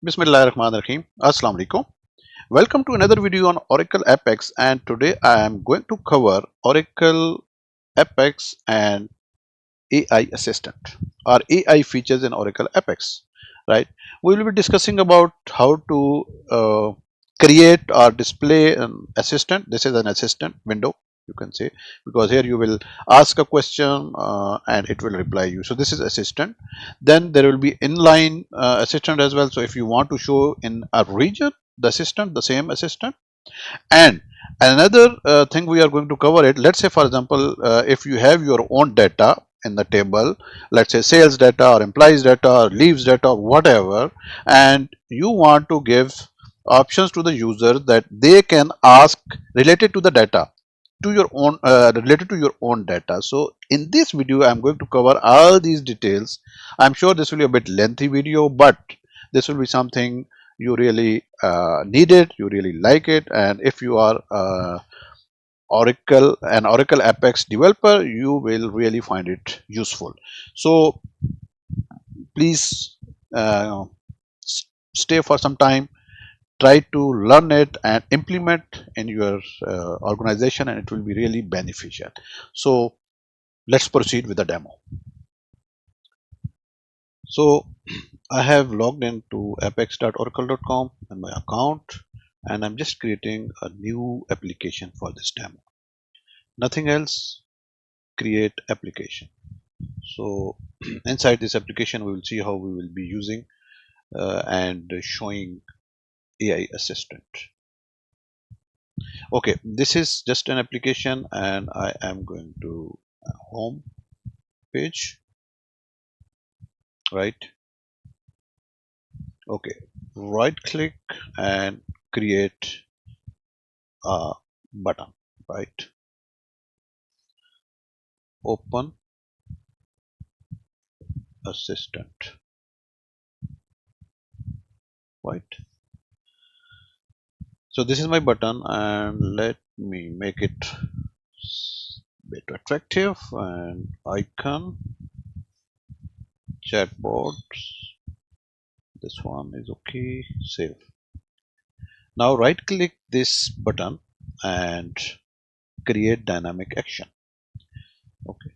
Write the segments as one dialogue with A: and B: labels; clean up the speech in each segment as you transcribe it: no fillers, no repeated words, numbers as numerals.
A: Bismillahirrahmanirrahim. Assalamu alaikum. Welcome to another video on Oracle Apex, and today I am going to cover Oracle Apex and AI Assistant or AI features in Oracle Apex. Right? We will be discussing about how to create or display an assistant. This is an assistant window, you can say, because here you will ask a question and it will reply you. So this is assistant. Then there will be inline assistant as well. So if you want to show in a region the assistant, the same assistant. And another thing we are going to cover it, let's say for example, if you have your own data in the table, let's say sales data or employees data or leaves data or whatever, and you want to give options to the user that they can ask related to the data to your own related to your own data. So in this video I'm going to cover all these details. I'm sure this will be a bit lengthy video, but this will be something you really need it, you really like it, and if you are Oracle Apex developer, you will really find it useful. So please stay for some time, try to learn it and implement in your organization, and it will be really beneficial. So let's proceed with the demo. So I have logged into apex.oracle.com and my account, and I'm just creating a new application for this demo. Nothing else, create application. So inside this application we will see how we will be using and showing AI assistant. Okay, this is just an application and I am going to home page, right? Okay, right click and create a button, right? Open assistant, right? So this is my button, and let me make it bit attractive, and icon, chatbot, this one is okay, save. Now right click this button and create dynamic action. Okay,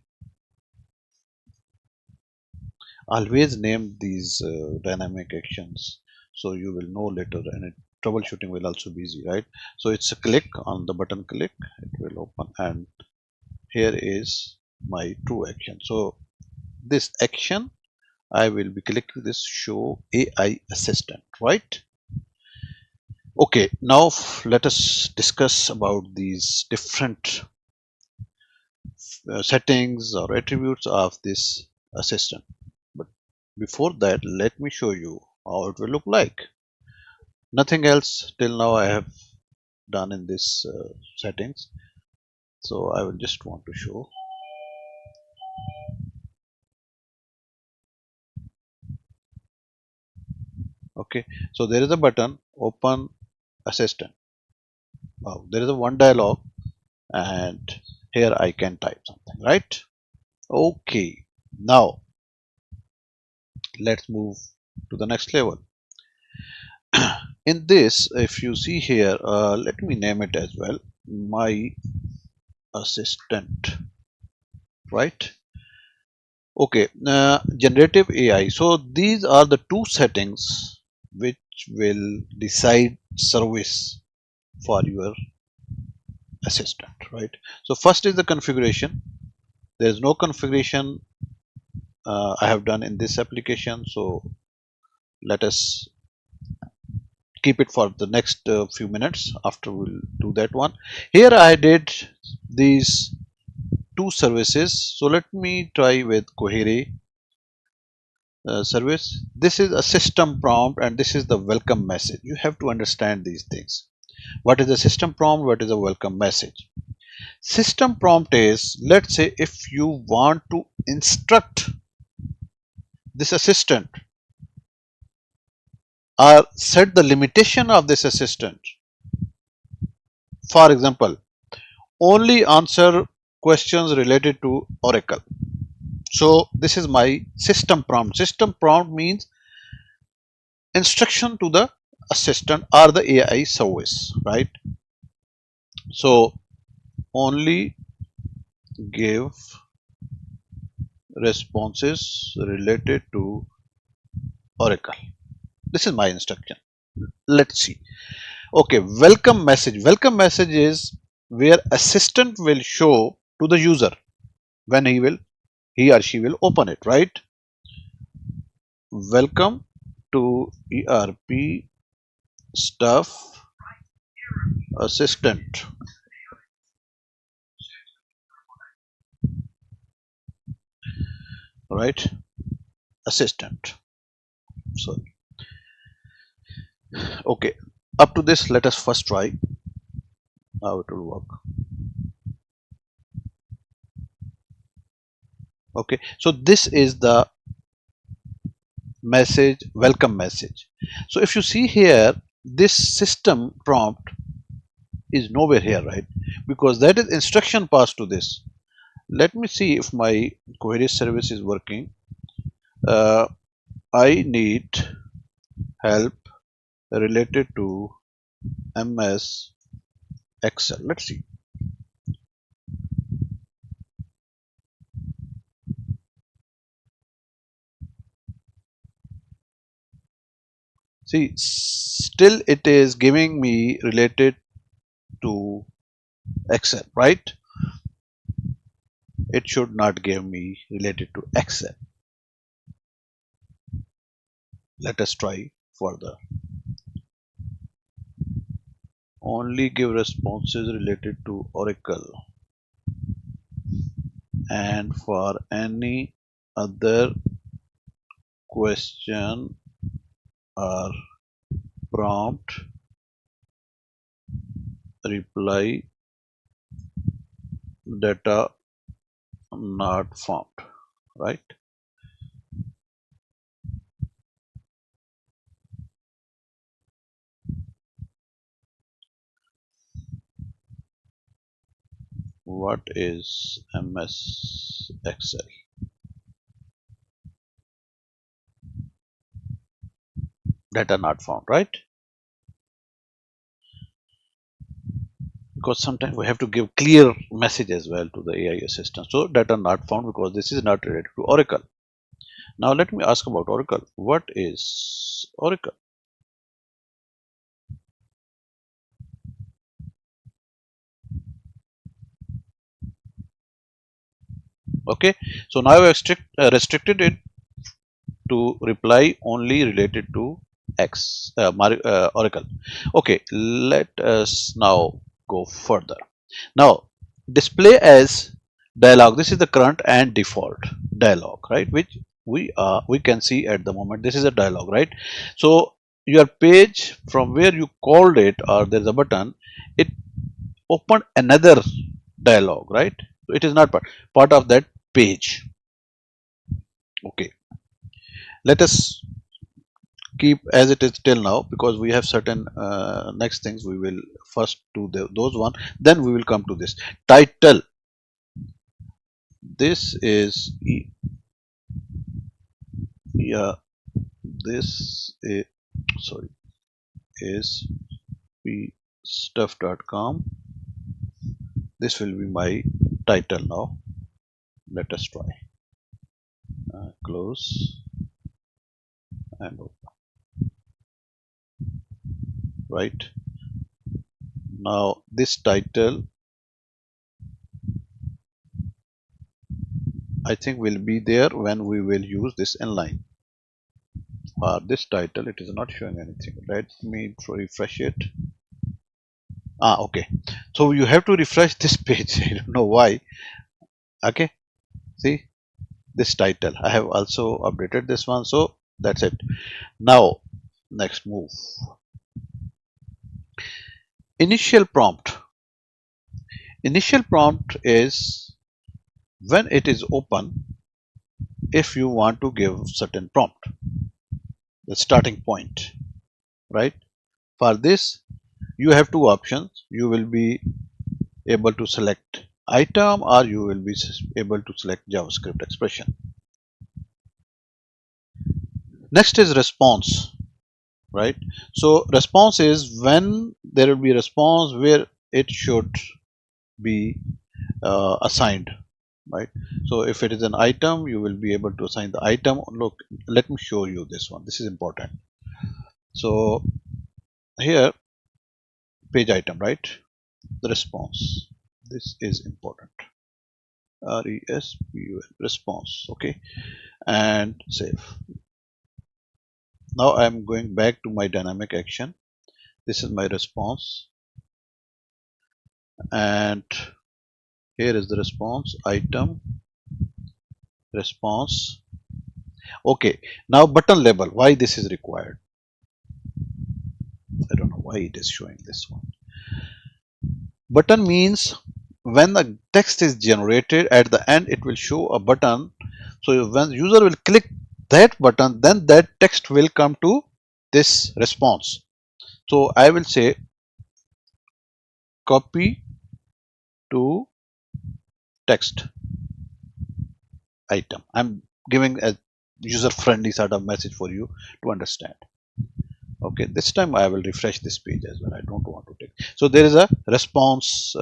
A: always name these dynamic actions so you will know later, and troubleshooting will also be easy, right? So it's a click on the button, click, it will open, and here is my true action. So this action I will be clicking this show AI assistant, right? Okay, now let us discuss about these different settings or attributes of this assistant. But before that, let me show you how it will look like. Nothing else till now I have done in this settings. So I will just want to show. Okay, so there is a button, open assistant. Wow, there is a one dialog, and here I can type something, right? Okay, now let's move to the next level. In this, if you see here, let me name it as well, my assistant, right? Okay, generative AI. So these are the two settings which will decide service for your assistant, right? So first is the configuration. There is no configuration I have done in this application, so let us keep it for the next few minutes. After we'll do that one. Here I did these two services, so let me try with query service. This is a system prompt and this is the welcome message. You have to understand these things. What is the system prompt, what is the welcome message? System prompt is, let's say if you want to instruct this assistant or set the limitation of this assistant. For example, only answer questions related to Oracle. So this is my system prompt. System prompt means instruction to the assistant or the AI service, right? So only give responses related to Oracle. This is my instruction. Let's see. Okay, welcome message. Welcome message is where assistant will show to the user when he or she will open it, right? Welcome to ERP stuff assistant, right? Assistant. So okay, up to this, let us first try how it will work. Okay, so this is the message, welcome message. So if you see here, this system prompt is nowhere here, right? Because that is instruction passed to this. Let me see if my query service is working. I need help related to MS Excel. Let's see. See, still it is giving me related to Excel, right? It should not give me related to Excel. Let us try further. Only give responses related to Oracle, and for any other question or prompt, reply data not found, right? What is MS Excel? Data not found, right? Because sometimes we have to give clear message as well to the AI assistant. So data not found because this is not related to Oracle. Now let me ask about Oracle. What is Oracle? Okay, so now I restricted it to reply only related to Oracle. Okay, let us now go further. Now display as dialog. This is the current and default dialog, right? Which we can see at the moment. This is a dialog, right? So your page from where you called it, or there's a button, it opened another dialog, right? So it is not part of that page. Okay, let us keep as it is till now, because we have certain next things. We will first do those one, then we will come to this title. This is yeah, this is, sorry, is stuff.com. This will be my title. Now let us try close and open, right? Now this title, I think, will be there when we will use this inline. This title, it is not showing anything. Let me refresh it. Okay, so you have to refresh this page. I don't know why. Okay, see this title, I have also updated this one. So that's it. Now next move, initial prompt. Initial prompt is when it is open, if you want to give certain prompt, the starting point, right? For this you have two options. You will be able to select item, or you will be able to select JavaScript expression. Next is response. right? So response is when there will be a response where it should be assigned, right? So if it is an item, you will be able to assign the item. Look, let me show you this one. This is important. So here, page item, right? The response. This is important. RESPUL, response. Okay, and save. Now I'm going back to my dynamic action. This is my response, and here is the response item response. Okay, now button label. Why this is required? I don't know why it is showing this one. Button means when the text is generated, at the end it will show a button. So when user will click that button, then that text will come to this response. So I will say copy to text item. I'm giving a user friendly sort of message for you to understand. Okay, this time I will refresh this page as well. I don't want to take. So there is a response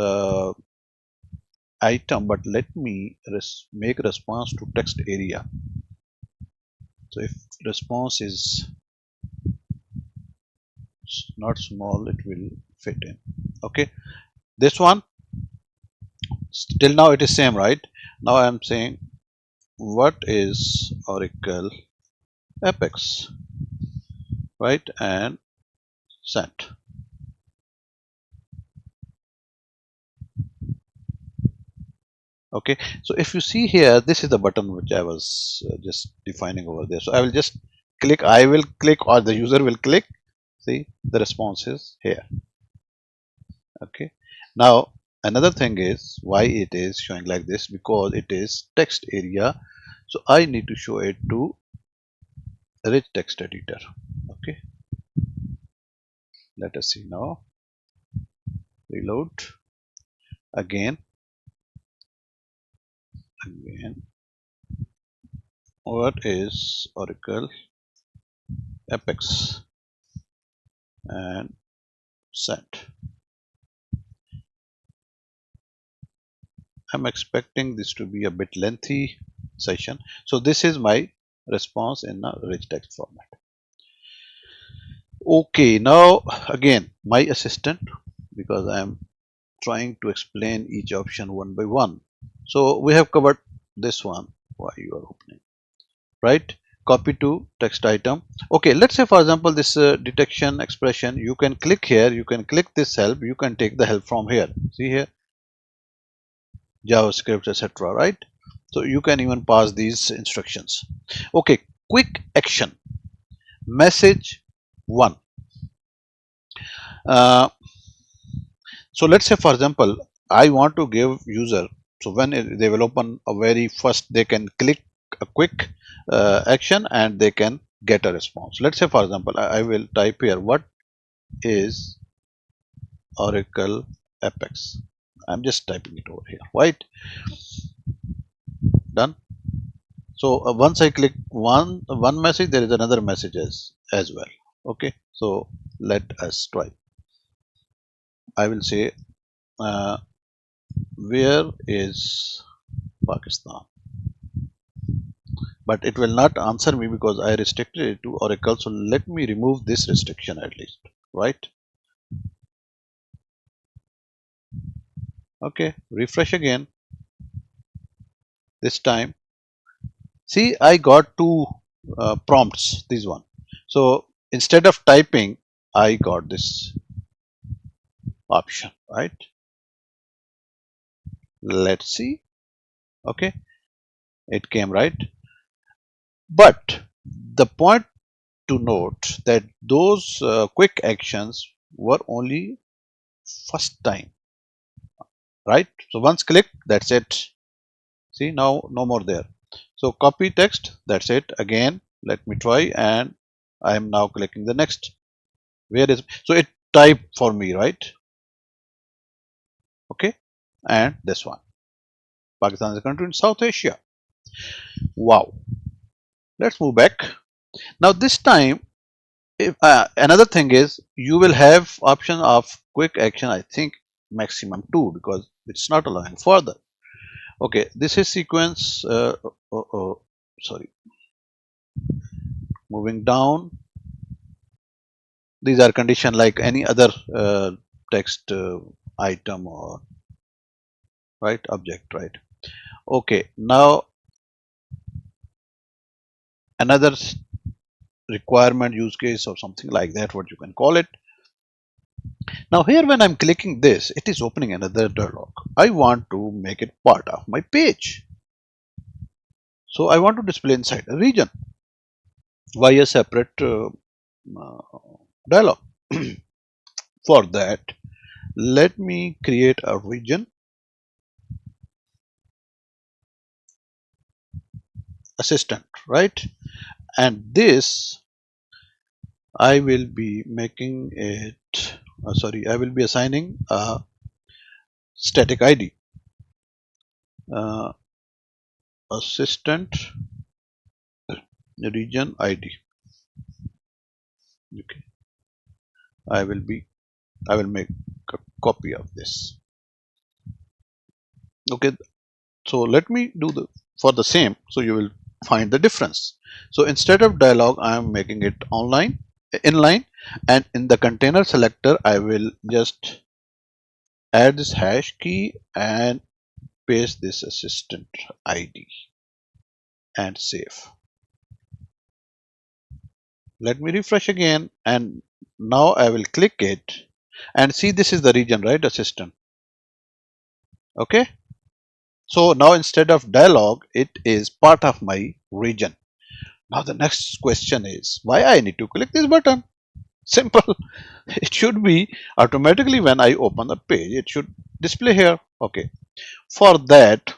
A: item, but let me make response to text area. So if response is not small, it will fit in. Okay, this one till now it is same, right? Now I am saying what is Oracle Apex, right? And sent. Okay, so if you see here, this is the button which I was just defining over there. So I will just click, I will click, or the user will click. See, the response is here. Okay, now another thing is why it is showing like this, because it is text area. So I need to show it to rich text editor. Okay, let us see now. Reload again. What is Oracle Apex and sent? I'm expecting this to be a bit lengthy session. So this is my response in a rich text format. Okay, now again my assistant, because I am trying to explain each option one by one. So we have covered this one. Why you are opening, right? Copy to text item. Okay, let's say for example this detection expression, you can click here, you can click this help, you can take the help from here. See here, JavaScript, etc. Right? So you can even pass these instructions. Okay, quick action message one. Uh, so let's say for example, I want to give user. So when they will open a very first, they can click a quick action and they can get a response. Let's say for example, I will type here what is Oracle Apex. I'm just typing it over here. Right? Done. So once I click one message, there is another message as well. Okay, so let us try. I will say uh, where is Pakistan, but it will not answer me because I restricted it to Oracle. So let me remove this restriction at least, right? Okay, refresh again. This time, see, I got two prompts. This one. So instead of typing, I got this option, right? Let's see. Okay, it came right. But the point to note that those quick actions were only first time, right? So once click, that's it. See, now no more there. So copy text, that's it. Again, let me try, and I am now clicking the next. Where is, so it typed for me, right? Okay, and this one. Pakistan is a country in South Asia. Wow. Let's move back. Now this time If, another thing is you will have option of quick action, I think maximum 2 because it's not allowing further. Okay, this is sequence. Sorry, moving down. These are condition like any other text item or right object, right? Okay, now another requirement use case or something like that, what you can call it. Now here when I'm clicking this, it is opening another dialog. I want to make it part of my page. So I want to display inside a region via separate uh, dialog. For that, let me create a region assistant, right? And this I will be making it, I will be assigning a static ID, uh, assistant region ID. Okay, I will be, I will make a copy of this. Okay, so let me do the for the same, so you will find the difference. So instead of dialog, I am making it online, inline, and in the container selector, I will just add this hash key and paste this assistant ID and save. Let me refresh again, and now I will click it and see this is the region, right? Assistant. Okay. So now instead of dialog, it is part of my region. Now the next question is why I need to click this button? Simple. It should be automatically when I open the page, it should display here. Okay. For that,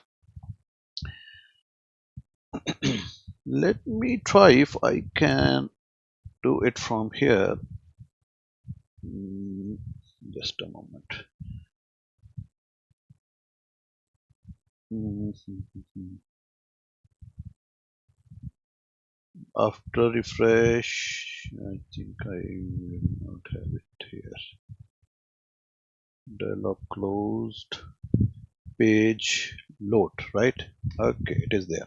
A: let me try if I can do it from here. Just a moment. After refresh, I think I will not have it here. Dialog closed. Page load, right? Okay, it is there.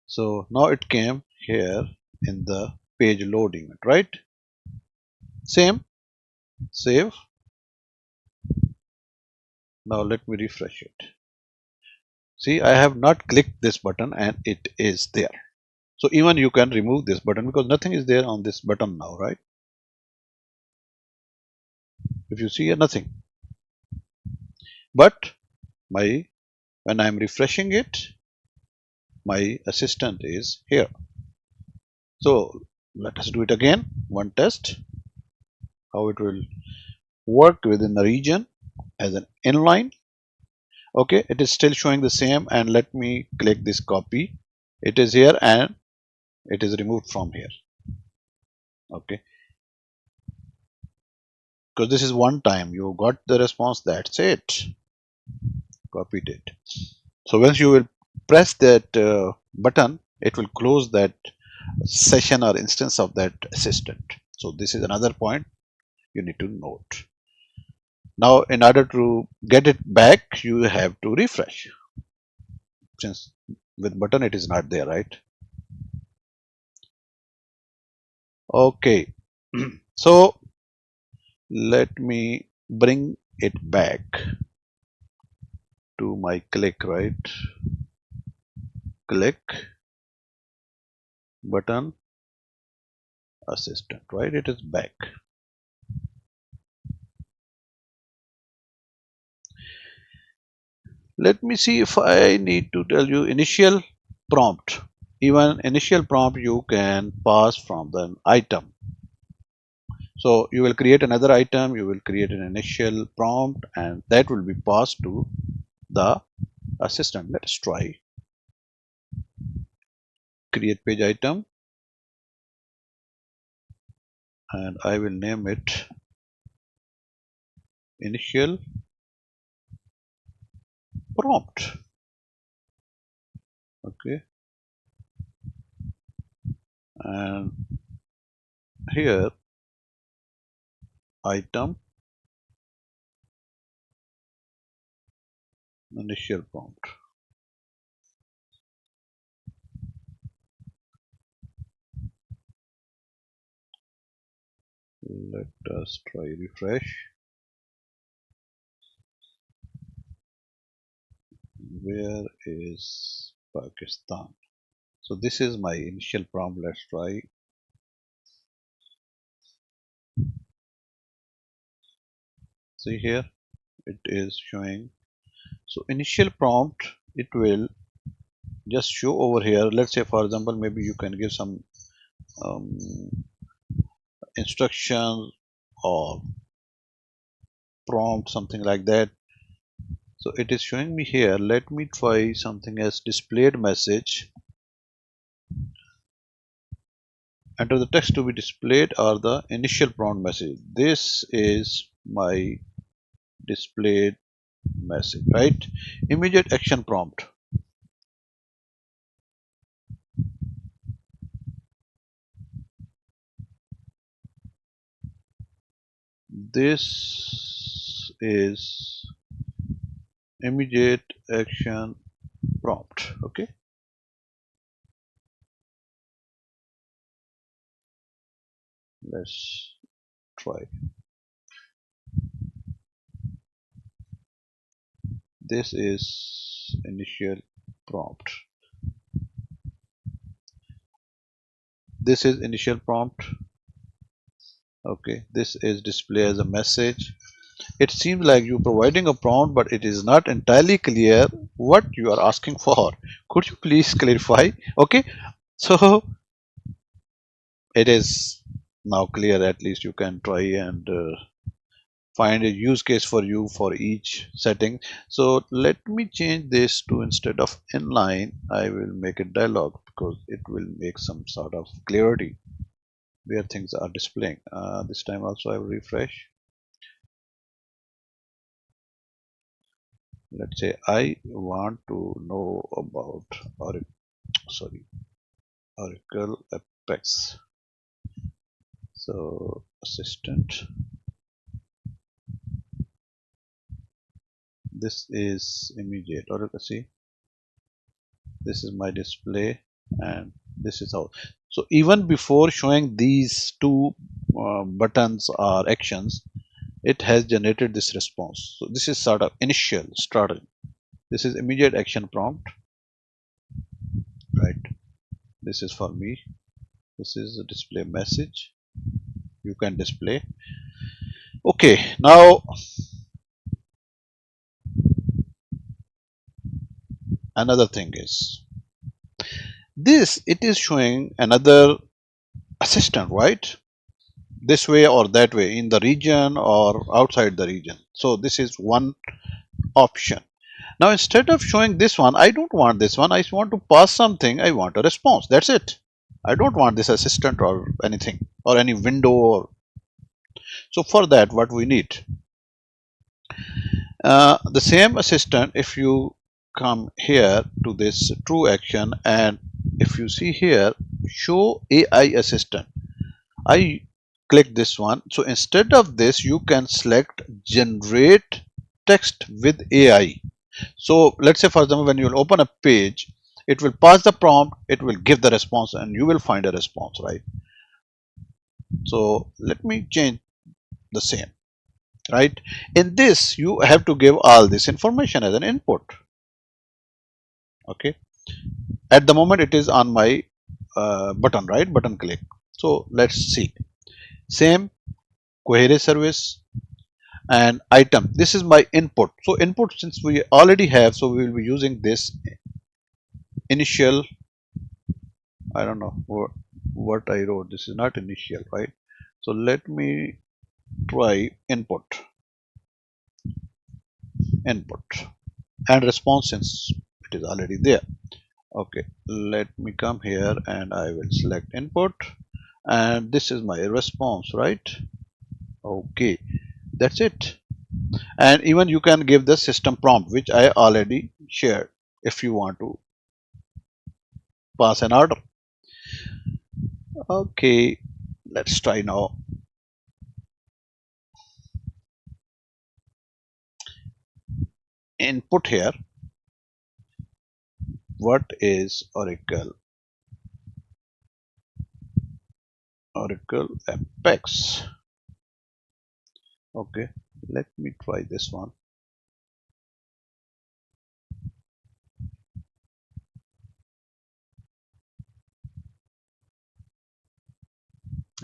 A: So now it came here in the page load event, right? Same, save. Now let me refresh it. See, I have not clicked this button and it is there. So even you can remove this button because nothing is there on this button now, right? If you see here, nothing. But my when I'm refreshing it, my assistant is here. So let us do it again. One test, how it will work within the region as an inline. Okay, it is still showing the same, and let me click this copy. It is here and it is removed from here. Okay, because this is one time you got the response, that's it. Copied it. So once you will press that button, it will close that session or instance of that assistant. So this is another point you need to note. Now in order to get it back, you have to refresh. Since with button it is not there, right? Okay. So let me bring it back to my click, right? Click button assistant, right? It is back. Let me see if I need to tell you initial prompt. Even initial prompt you can pass from the item. So you will create another item, you will create an initial prompt, and that will be passed to the assistant. Let us try. Create page item, and I will name it initial prompt. Okay, and here item initial prompt. Let us try refresh. Where is Pakistan? So this is my initial prompt. Let's try. See here, it is showing. So initial prompt, it will just show over here. Let's say, for example, maybe you can give some um, instructions or prompt, something like that. So it is showing me here. Let me try something as displayed message. Enter the text to be displayed or the initial prompt message. This is my displayed message, right? Immediate action prompt. This is immediate action prompt. Okay, let's try. This is initial prompt. This is initial prompt. Okay, this is display as a message. It seems like you're providing a prompt, but it is not entirely clear what you are asking for. Could you please clarify? Okay, so it is now clear. At least you can try and find a use case for you for each setting. So let me change this to, instead of inline, I will make it dialog, because it will make some sort of clarity where things are displaying. This time also I will refresh. Let's say I want to know about Oracle Apex. So assistant, this is immediate. Oracle, see, this is my display and this is how. So even before showing these two buttons or actions, it has generated this response. So this is sort of initial starting. This is immediate action prompt, right? This is for me. This is a display message. You can display. Okay, now another thing is this, it is showing another assistant, right? This way or that way, in the region or outside the region. So this is one option. Now instead of showing this one, I don't want this one. I want to pass something. I want a response. That's it. I don't want this assistant or anything or any window. Or so for that, what we need, the same assistant. If you come here to this true action, and if you see here, show AI assistant, I click this one. So instead of this, you can select generate text with AI. So let's say, for example, when you will open a page, it will pass the prompt, it will give the response, and you will find a response, right? So let me change the same, right? In this, you have to give all this information as an input. Okay. At the moment, it is on my button, right? Button click. So let's see. Same query service and item. This is my input. So input, since we already have, so we will be using this initial. I don't know what I wrote. This is not initial, right? So let me try input and response, since it is already there. Okay, let me come here and I will select input, and this is my response, right? Okay, that's it. And even you can give the system prompt, which I already shared, if you want to pass an order. Okay, Let's try now. Input here. What is Oracle Apex? Okay, let me try this one.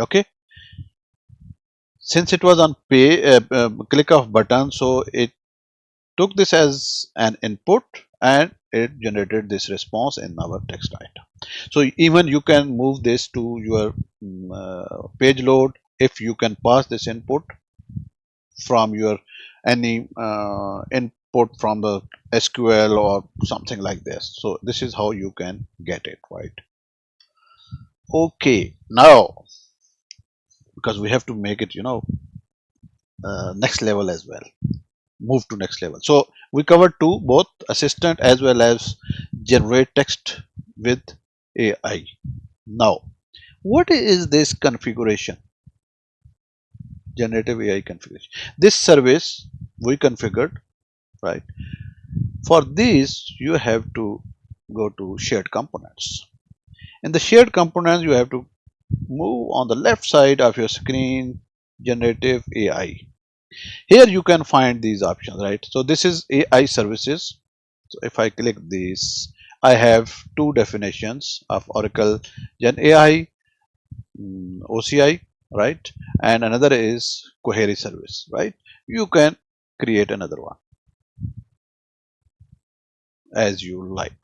A: Okay, since it was on click of button, so it took this as an input and it generated this response in our text item. So even you can move this to your page load if you can pass this input from your any input from the SQL or something like this. So this is how you can get it, right? Okay, now because we have to make it, next level as well, move to next level. So we covered two, both assistant as well as generate text with AI. Now, what is this configuration? Generative AI configuration. This service we configured, right? For this, you have to go to shared components. In the shared components, you have to move on the left side of your screen, generative AI. Here you can find these options, right? So this is AI services. So if I click this, I have two definitions of Oracle Gen AI, OCI, right? And another is query service, right? You can create another one as you like.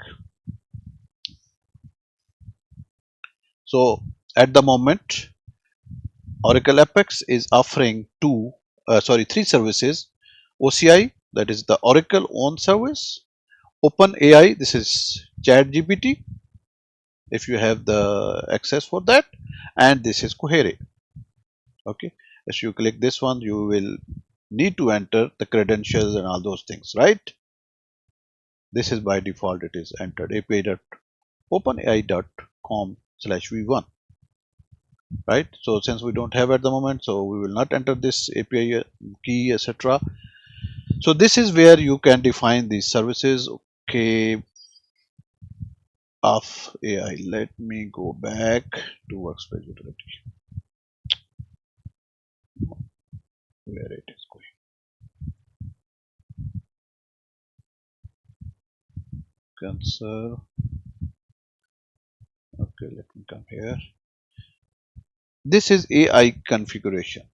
A: So at the moment, Oracle Apex is offering three services. OCI, that is the Oracle own service. OpenAI, this is ChatGPT, if you have the access for that, and this is Query. Okay, as you click this one, you will need to enter the credentials and all those things, right? This is by default, it is entered api.openai.com/v1, right? So since we don't have at the moment, so we will not enter this API key, etc. So this is where you can define these services. Okay, of AI. Let me go back to workspace utility where it is going. Conserve. Okay, let me come here. This is AI configuration.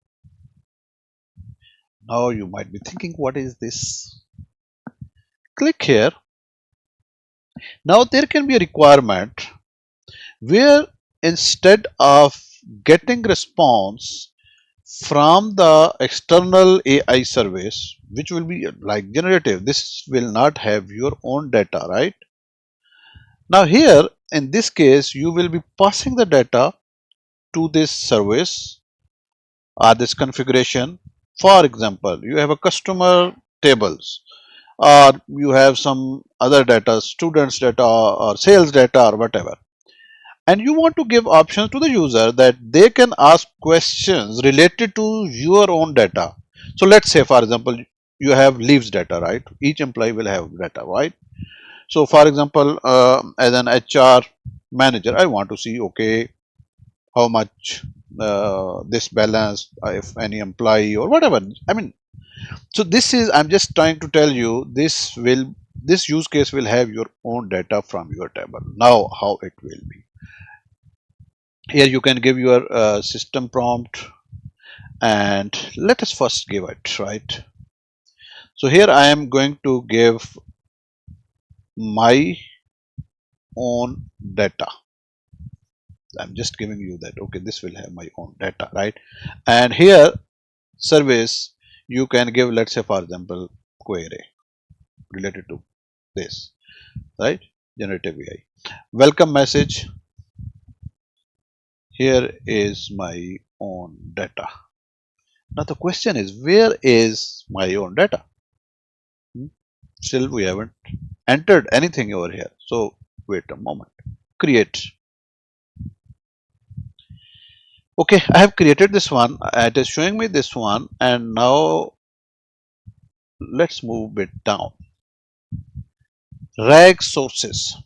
A: Now you might be thinking, what is this? Click here. Now there can be a requirement where instead of getting response from the external AI service, which will be like generative, this will not have your own data, right? Now here in this case, you will be passing the data to this service or this configuration. For example, you have a customer tables, or you have some other data, students data or sales data or whatever, and you want to give options to the user that they can ask questions related to your own data. So let's say, for example, you have leaves data, right? Each employee will have data, right? So for example, as an HR manager, I want to see, okay, how much this balance, if any employee or whatever. I mean, so this is, I'm just trying to tell you, this use case will have your own data from your table. Now how it will be, here you can give your system prompt, and let us first give it, right? So here I am going to give my own data. I'm just giving you that, okay, this will have my own data, right? And here service, you can give, let's say, for example, query related to this, right? Generative AI welcome message, here is my own data. Now the question is, where is my own data? Still we haven't entered anything over here, so wait a moment. Create. Okay, I have created this one. It is showing me this one, and now let's move it down. Rag sources.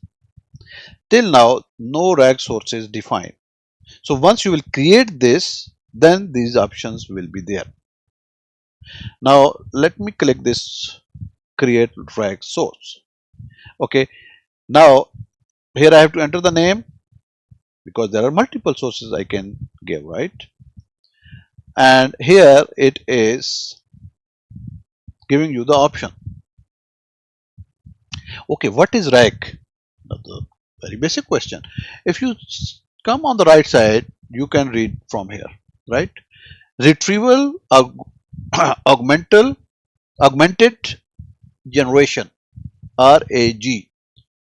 A: Till now, no rag sources defined. So once you will create this, then these options will be there. Now let me click this create rag source. Okay, now here I have to enter the name because there are multiple sources I can give, right? And here it is giving you the option. Okay, what is rag? The very basic question. If you come on the right side, you can read from here, right? Retrieval, augmented generation, RAG.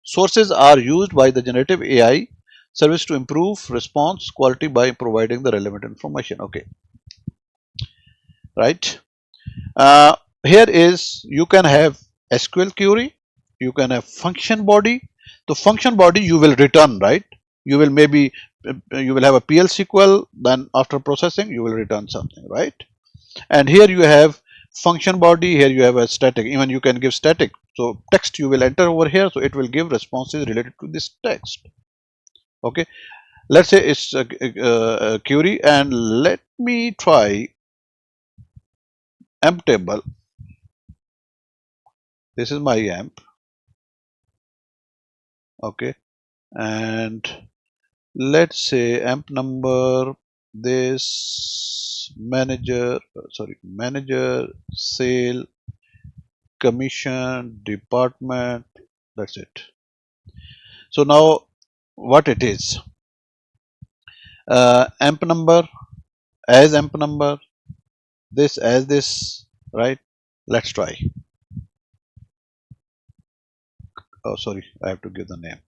A: Sources are used by the generative AI service to improve response quality by providing the relevant information. Okay, right. Uh, Here is you can have SQL query, you can have function body. The function body you will return, right? You will maybe you will have a PL SQL, then after processing you will return something, right? And here you have function body, here you have a static, even you can give static. So text you will enter over here, so it will give responses related to this text. Okay, let's say it's a query, and let me try emp table. This is my emp. Okay, and let's say emp number, this manager, sorry, manager, sale, commission, department. That's it. So now what it is, amp number as amp number, this as this, right? Let's try. Oh, sorry, I have to give the name.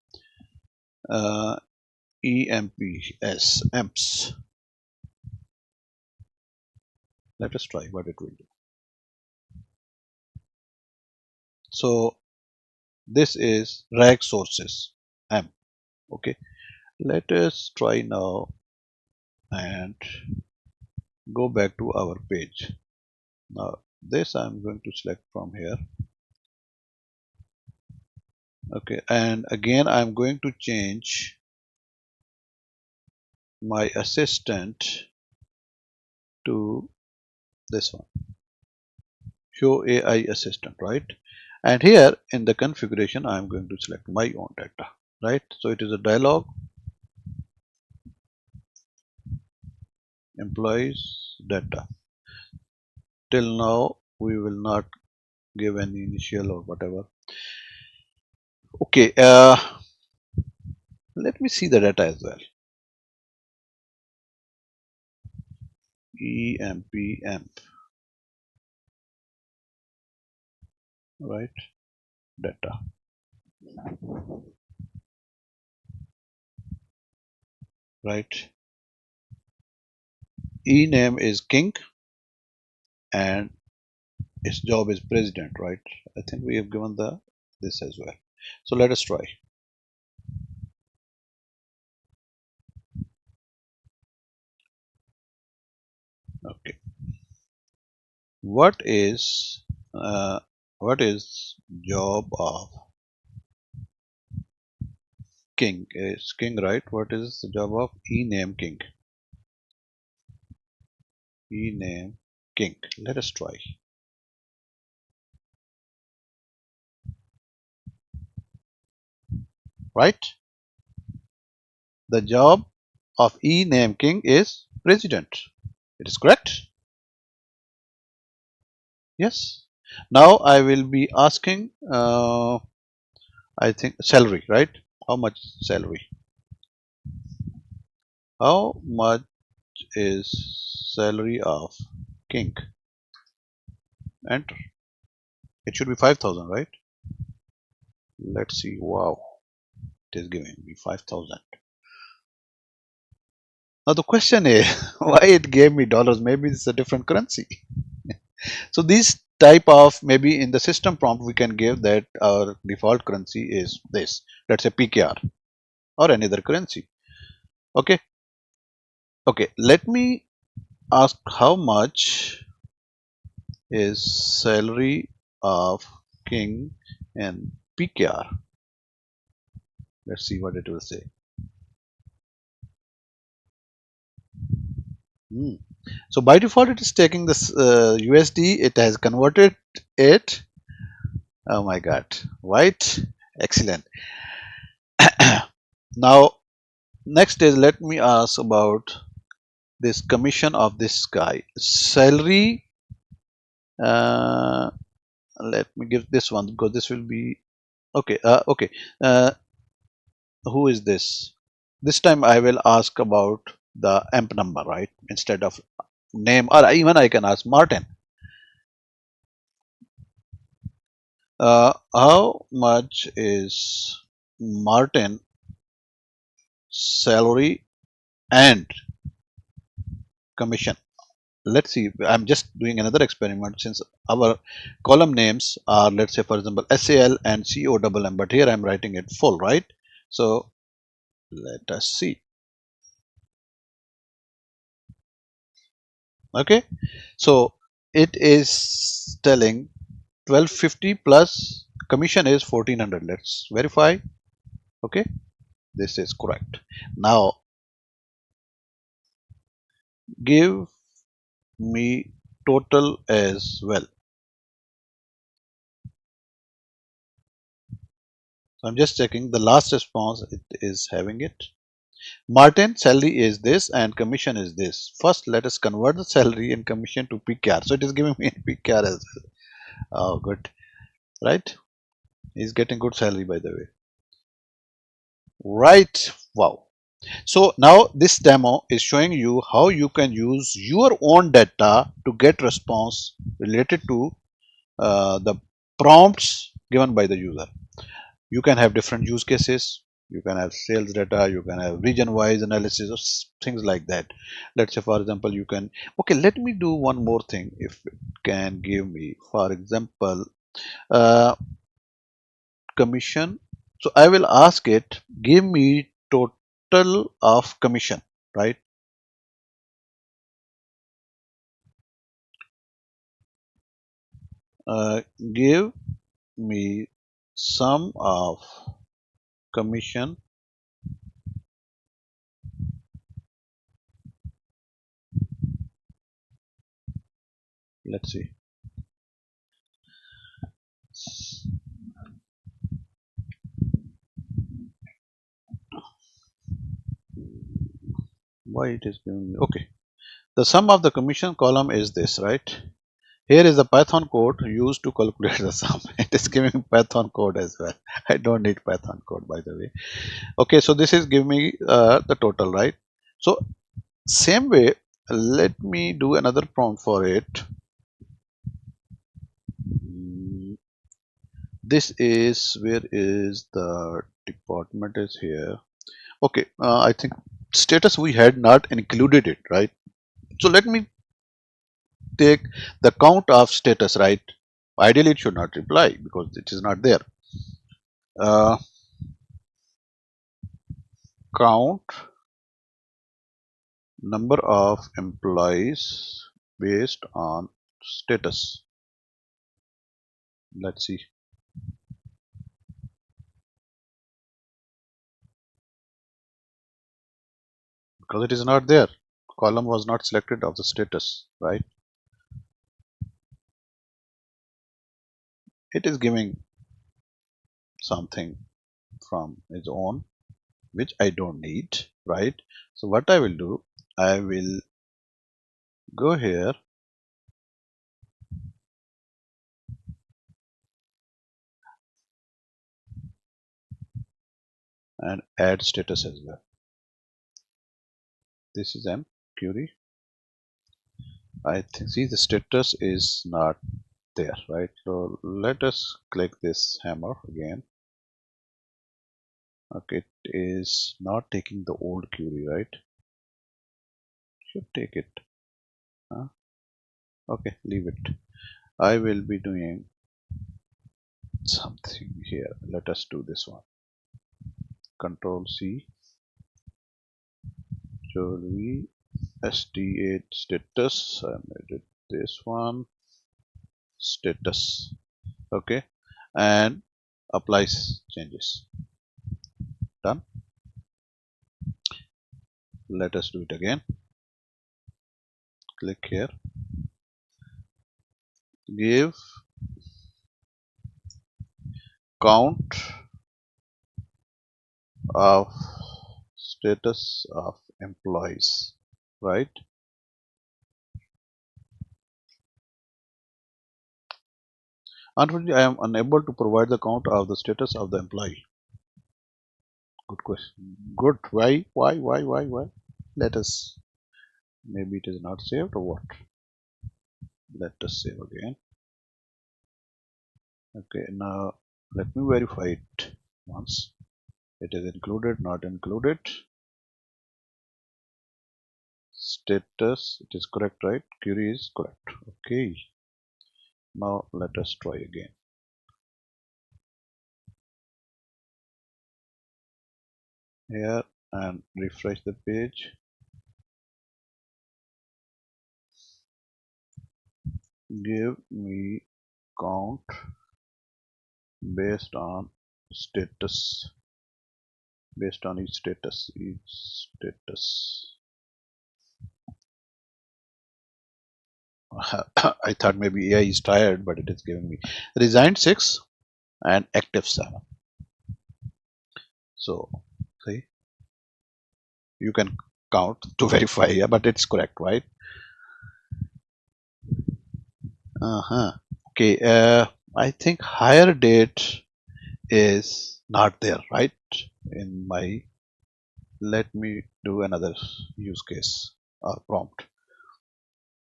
A: EMPS, amps. Let us try what it will do. So this is rag sources amp. Okay, let us try now and go back to our page. Now this I'm going to select from here. Okay, and again I'm going to change my assistant to this one, show AI assistant, right? And here in the configuration I'm going to select my own data, right? So it is a dialog, employees data. Till now we will not give any initial or whatever. Okay, let me see the data as well. EMP, right? Data, right? E name is king and its job is president, right? I think we have given the this as well. So let us try. Okay, what is uh, what is job of king? Is king, right? What is the job of e name king? E name king. Let us try. Right? The job of e name king is president. It is correct. Yes. Now I will be asking, I think salary, right? How much salary? How much is salary of king? Enter. It should be 5,000, right? Let's see. Wow, it is giving me 5,000. Now the question is, why it gave me dollars? Maybe it's a different currency. So these type of, maybe in the system prompt we can give that our default currency is this. Let's say PKR or any other currency. Okay. Okay, let me ask how much is salary of king in PKR. Let's see what it will say. Hmm. So by default, it is taking this USD. It has converted it. Oh my God! Right? Excellent. Now, next is let me ask about this commission of this guy. Salary. Uh, Let me give this one because this will be okay. Okay. Uh, who is this? This time I will ask about the amp number, right? Instead of name, or even I can ask Martin. How much is Martin salary and commission? Let's see. I'm just doing another experiment since our column names are, let's say, for example, SAL and COMM, but here I'm writing it full, right? So let us see. Okay, so it is telling 1250 plus commission is 1400. Let's verify. Okay, this is correct. Now give me total as well. So I'm just checking the last response. It is having it. Martin, salary is this and commission is this. First, let us convert the salary and commission to PKR. So it is giving me PKR as well. Oh, good, right? He's getting good salary, by the way. Right. Wow. So now this demo is showing you how you can use your own data to get response related to the prompts given by the user. You can have different use cases. You can have sales data. You can have region-wise analysis or things like that. Let's say, for example, you can. Okay, let me do one more thing. If it can give me, for example, uh, commission. So I will ask it, give me total of commission, right? Give me sum of commission. Let's see. Why it is giving me? Okay. The sum of the commission column is this, right? Here is the Python code used to calculate the sum. It is giving Python code as well. I don't need Python code, by the way. Okay, so this is giving me the total, right? So same way, let me do another prompt for it. Mm, This is where is the department is here. Okay, I think status we had not included it, right? So let me take the count of status, right? Ideally, it should not reply because it is not there. Uh, Count number of employees based on status. Let's see. Because it is not there. Column was not selected of the status, right? It is giving something from its own, which I don't need, right? So what I will do, I will go here and add status as well. This is M query. I think see the status is not there, right? So let us click this hammer again. Okay, it is not taking the old query, right? Should take it. Huh? Okay, leave it. I will be doing something here. Let us do this one. Control C. Should we st8 status. I made it this one, status. Okay, and applies changes. Done. Let us do it again. Click here, give count of status of employees, right? Unfortunately, I am unable to provide the count of the status of the employee. Good question. Good. Why? Why? Let us. Maybe it is not saved or what? Let us save again. Okay. Now let me verify it once. It is included, not included. Status. It is correct, right? Query is correct. Okay. Now let us try again. Here and refresh the page. Give me count based on status, based on each status. I thought maybe AI is tired, but it is giving me resigned 6 and active 7. So see, you can count to verify, yeah, but it's correct, right? Okay, I think hire date is not there, right? In my, let me do another use case or prompt.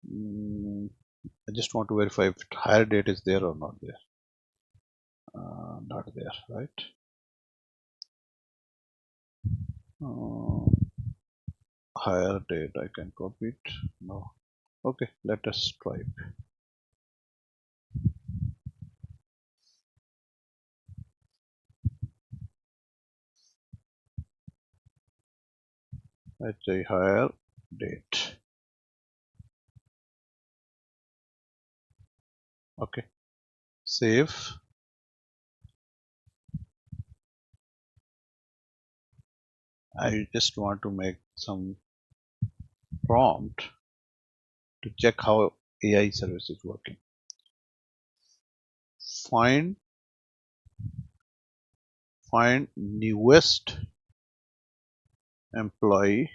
A: I just want to verify if hire date is there or not there. Not there, right? Hire date, I can copy it. No. Okay, let us try it. Let's say hire date. Okay, save. I just want to make some prompt to check how AI service is working. Find newest employee.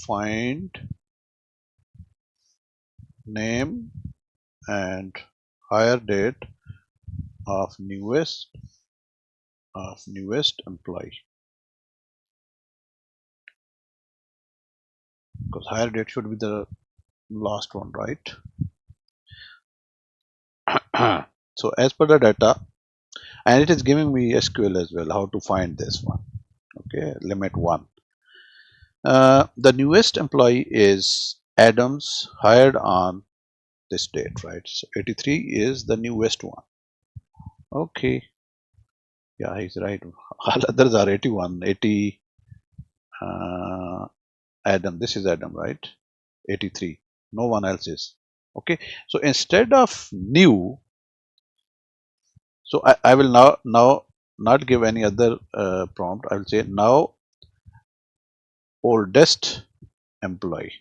A: Find name and hire date of newest employee, because hire date should be the last one, right? So as per the data, and it is giving me SQL as well, how to find this one. Okay, limit 1. The newest employee is Adams, hired on this date, right? So 83 is the newest one. Okay, yeah, he's right. All others are 81, 80. Adam, this is Adam, right? 83. No one else is. Okay, so instead of new, so I will now not give any other prompt. I will say now oldest employee.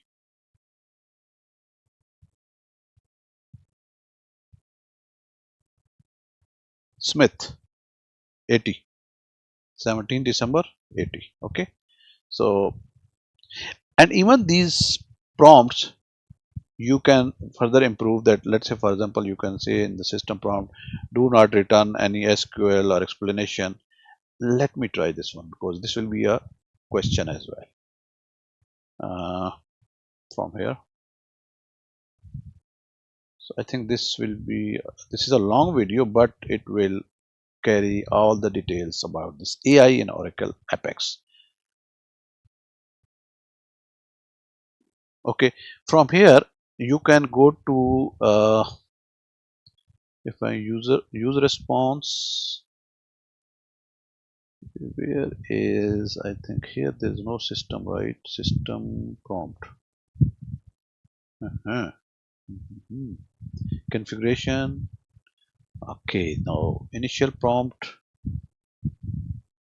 A: Smith, 80. 17 December 80. Okay, so and even these prompts you can further improve that. Let's say for example, you can say in the system prompt, do not return any SQL or explanation. Let me try this one because this will be a question as well. From here, so I think this is a long video, but it will carry all the details about this AI in Oracle Apex. Okay, from here you can go to if I user response, Where is, I think here there's no system, right? System prompt. Uh-huh. Mhm. Configuration. Okay, now initial prompt.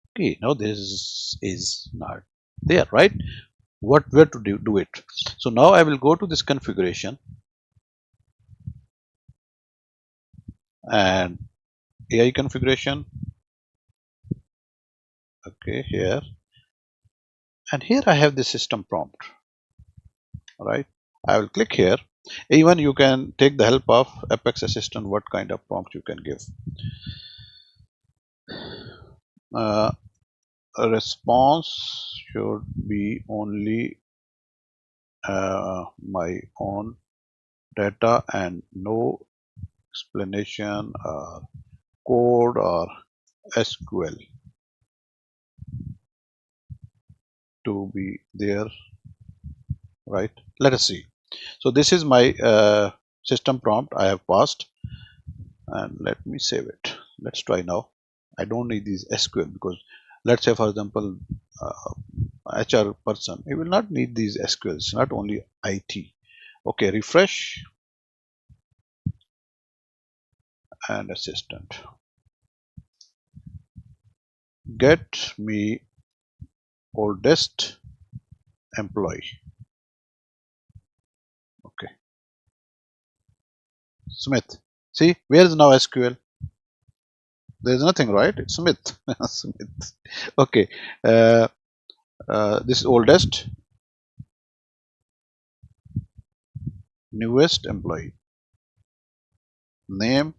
A: Okay, now this is not there, right? Where to do it? So now I will go to this configuration and AI configuration. Okay, here, and here I have the system prompt, right? I will click here. Even you can take the help of Apex Assistant, what kind of prompt you can give. Uh, a response should be only my own data and no explanation or code or SQL to be there, right? Let us see. So this is my system prompt I have passed, and let me save it. Let's try now. I don't need these SQL because let's say for example HR person, he will not need these SQLs, not only IT. Okay, refresh and assistant. Get me oldest employee. Okay, Smith. See, where is now SQL? There is nothing, right? It's Smith. Smith. Okay, uh, this is oldest, newest employee. Name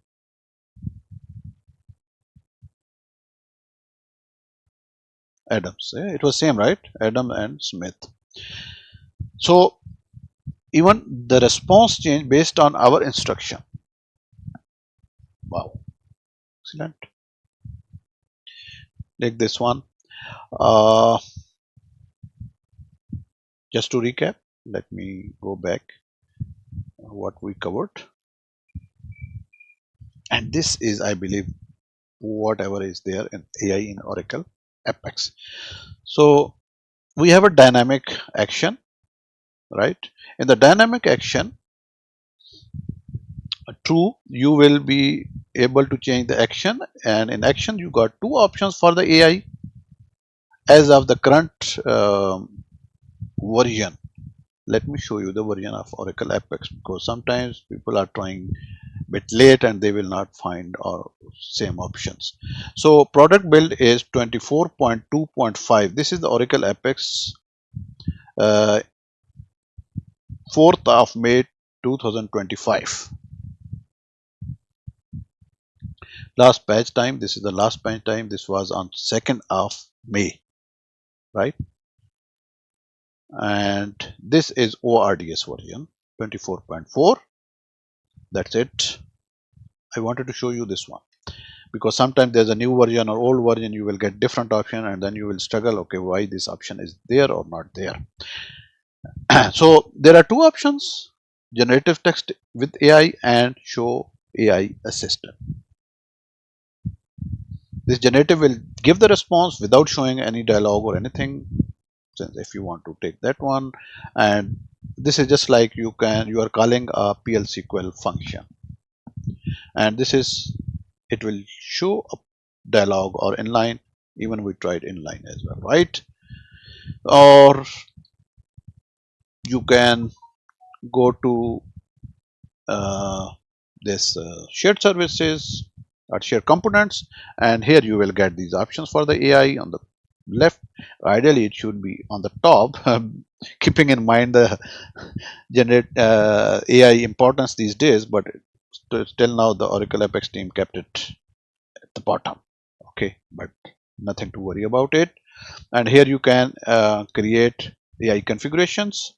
A: Adams. Yeah, it was same, right? Adam and Smith. So even the response change based on our instruction. Wow, excellent. Take this one. Uh, just to recap, let me go back what we covered. And this is, I believe, whatever is there in AI in Oracle Apex. So we have a dynamic action, right? In the dynamic action, true, you will be able to change the action, and in action you got two options for the AI as of the current version. Let me show you the version of Oracle Apex, because sometimes people are trying bit late and they will not find our same options. So product build is 24.2.5. This is the Oracle Apex, uh, 4th of May 2025. Last patch time, this is the last patch time, this was on 2nd of May, right? And this is ORDS version 24.4. That's it. I wanted to show you this one because sometimes there's a new version or old version, you will get different option and then you will struggle, okay, why this option is there or not there. So there are two options: generative text with AI and show AI assistant. This generative will give the response without showing any dialogue or anything, since if you want to take that one. And this is just like you are calling a PL/SQL function, and this is, it will show a dialogue or inline. Even we tried inline as well, right? Or you can go to this shared services or shared components, and here you will get these options for the AI on the left. Ideally it should be on the top, keeping in mind the generate AI importance these days, but till now the Oracle Apex team kept it at the bottom. Okay, but nothing to worry about it. And here you can create AI configurations,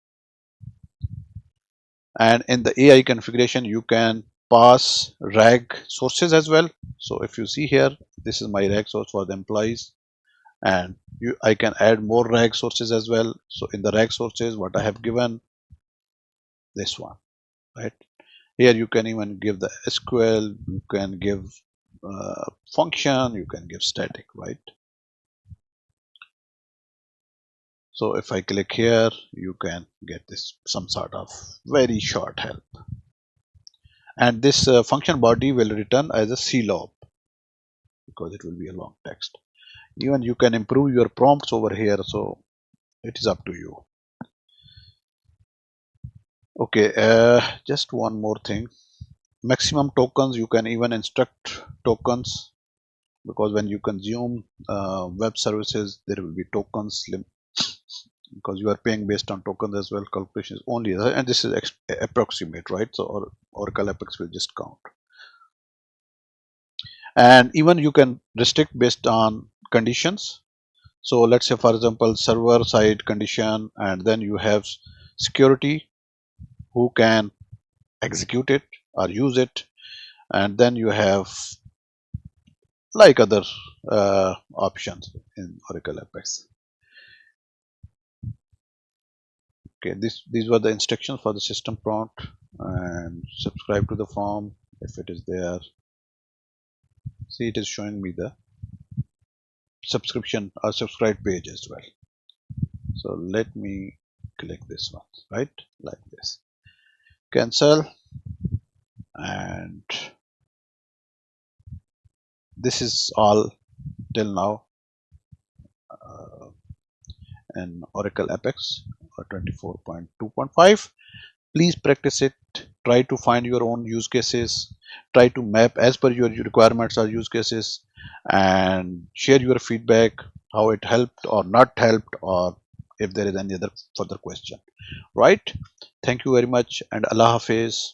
A: and in the AI configuration you can pass rag sources as well. So if you see here, this is my rag source for the employees, and I can add more rag sources as well. So in the rag sources, what I have given, this one, right? Here you can even give the SQL, you can give function, you can give static, right? So if I click here, you can get this some sort of very short help. And this function body will return as a CLOB because it will be a long text. Even you can improve your prompts over here, so it is up to you. Okay, just one more thing. Maximum tokens, you can even instruct tokens, because when you consume web services, there will be tokens because you are paying based on tokens as well. Calculation is only, and this is approximate, right? So Oracle Apex will just count. And even you can restrict based on conditions. So let's say, for example, server side condition, and then you have security, who can execute it or use it, and then you have like other options in Oracle Apex. Okay, these were the instructions for the system prompt, and subscribe to the form if it is there. See, it is showing me the subscription or subscribe page as well. So let me click this one, right, like this, cancel, and this is all till now in Oracle Apex 24.2.5. Please practice it. Try to find your own use cases. Try to map as per your requirements or use cases, and share your feedback, how it helped or not helped, or if there is any other further question. Right? Thank you very much, and Allah Hafiz.